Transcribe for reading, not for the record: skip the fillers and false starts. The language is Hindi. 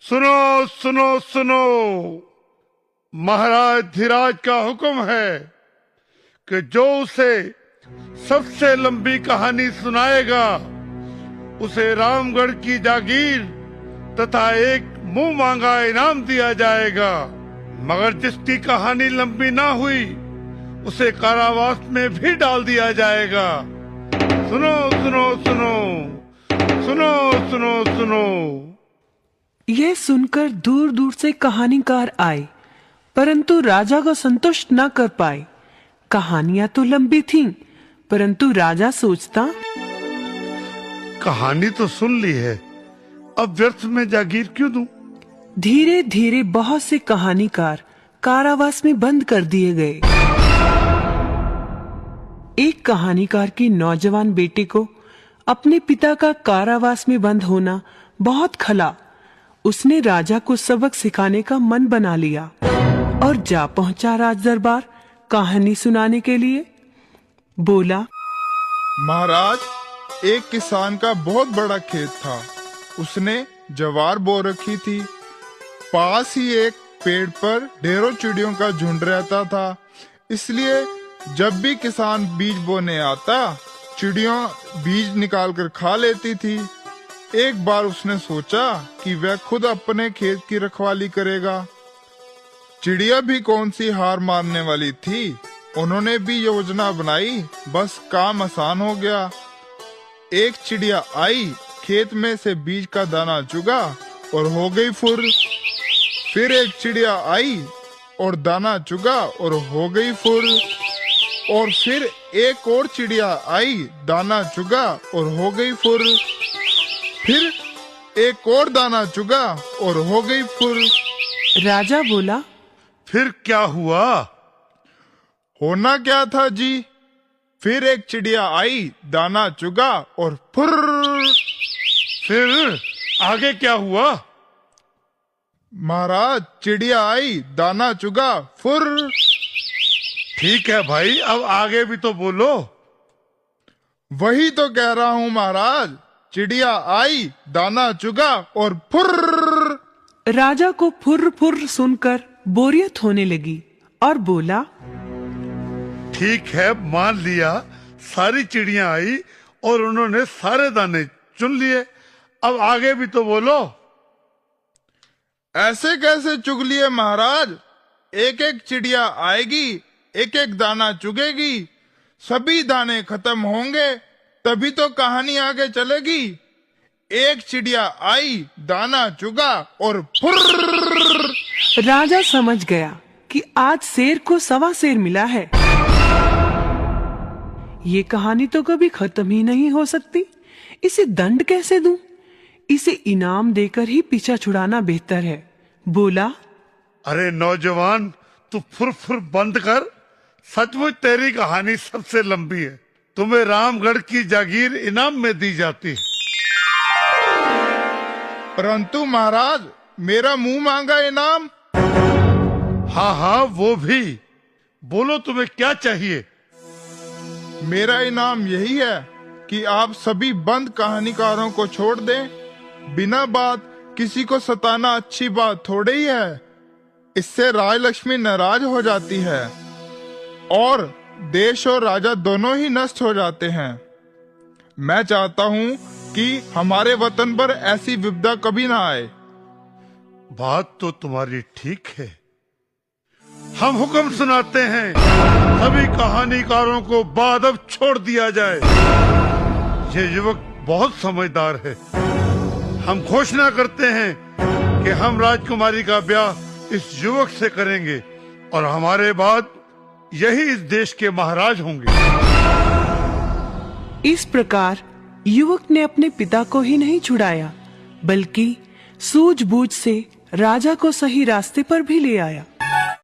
सुनो सुनो सुनो, महाराज धीराज का हुक्म है कि जो उसे सबसे लंबी कहानी सुनाएगा उसे रामगढ़ की जागीर तथा एक मुंह मांगा इनाम दिया जाएगा। मगर जिसकी कहानी लंबी ना हुई उसे कारावास में भी डाल दिया जाएगा। सुनो सुनो सुनो, सुनो सुनो सुनो। यह सुनकर दूर दूर से कहानीकार आए, परंतु राजा को संतुष्ट न कर पाए। कहानियां तो लंबी थीं, परंतु राजा सोचता, कहानी तो सुन ली है, अब व्यर्थ में जागीर क्यों दूं? धीरे धीरे बहुत से कहानीकार कारावास में बंद कर दिए गए। एक कहानीकार के नौजवान बेटे को अपने पिता का कारावास में बंद होना बहुत खला। उसने राजा को सबक सिखाने का मन बना लिया और जा पहुंचा राज दरबार कहानी सुनाने के लिए। बोला, महाराज, एक किसान का बहुत बड़ा खेत था। उसने ज्वार बो रखी थी। पास ही एक पेड़ पर ढेरों चिड़ियों का झुंड रहता था, इसलिए जब भी किसान बीज बोने आता, चिड़ियों बीज निकालकर खा लेती थी। एक बार उसने सोचा कि वह खुद अपने खेत की रखवाली करेगा। चिड़िया भी कौन सी हार मारने वाली थी। उन्होंने भी योजना बनाई, बस काम आसान हो गया। एक चिड़िया आई, खेत में से बीज का दाना चुगा और हो गई फुर। फिर एक चिड़िया आई और दाना चुगा और हो गई फुर। और फिर एक और चिड़िया आई, दाना चुगा और हो गई फुर। फिर एक और दाना चुगा और हो गई फुर। राजा बोला, फिर क्या हुआ? होना क्या था जी? फिर एक चिड़िया आई, दाना चुगा और फुर। फिर आगे क्या हुआ? महाराज, चिड़िया आई, दाना चुगा, फुर। ठीक है भाई, अब आगे भी तो बोलो। वही तो कह रहा हूँ महाराज, चिड़िया आई, दाना चुगा और फुर। राजा को फुर फुर सुनकर बोरियत होने लगी और बोला, ठीक है, मान लिया, सारी चिड़ियां आई और उन्होंने सारे दाने चुन लिए। अब आगे भी तो बोलो। ऐसे कैसे चुग लिए महाराज? एक एक चिड़िया आएगी, एक एक दाना चुगेगी, सभी दाने खत्म होंगे, तभी तो कहानी आगे चलेगी। एक चिड़िया आई, दाना चुगा और फुर्र। राजा समझ गया कि आज शेर को सवा शेर मिला है। ये कहानी तो कभी खत्म ही नहीं हो सकती। इसे दंड कैसे दूं? इसे इनाम देकर ही पीछा छुड़ाना बेहतर है। बोला, अरे नौजवान, तू फुर फुर बंद कर। सचमुच तेरी कहानी सबसे लंबी है। तुम्हें रामगढ़ की जागीर इनाम में दी जाती है। परंतु महाराज, मेरा मुंह मांगा इनाम। हाँ हाँ, वो भी बोलो, तुम्हें क्या चाहिए? मेरा इनाम यही है कि आप सभी बंद कहानीकारों को छोड़ दें। बिना बात किसी को सताना अच्छी बात थोड़ी ही है। इससे राजलक्ष्मी नाराज हो जाती है और देश और राजा दोनों ही नष्ट हो जाते हैं। मैं चाहता हूँ कि हमारे वतन पर ऐसी विपदा कभी ना आए। बात तो तुम्हारी ठीक है। हम हुक्म सुनाते हैं, सभी कहानीकारों को बादब छोड़ दिया जाए। ये युवक बहुत समझदार है। हम घोषणा करते हैं कि हम राजकुमारी का ब्याह इस युवक से करेंगे और हमारे बाद यही इस देश के महाराज होंगे। इस प्रकार युवक ने अपने पिता को ही नहीं छुड़ाया, बल्कि सूझबूझ से राजा को सही रास्ते पर भी ले आया।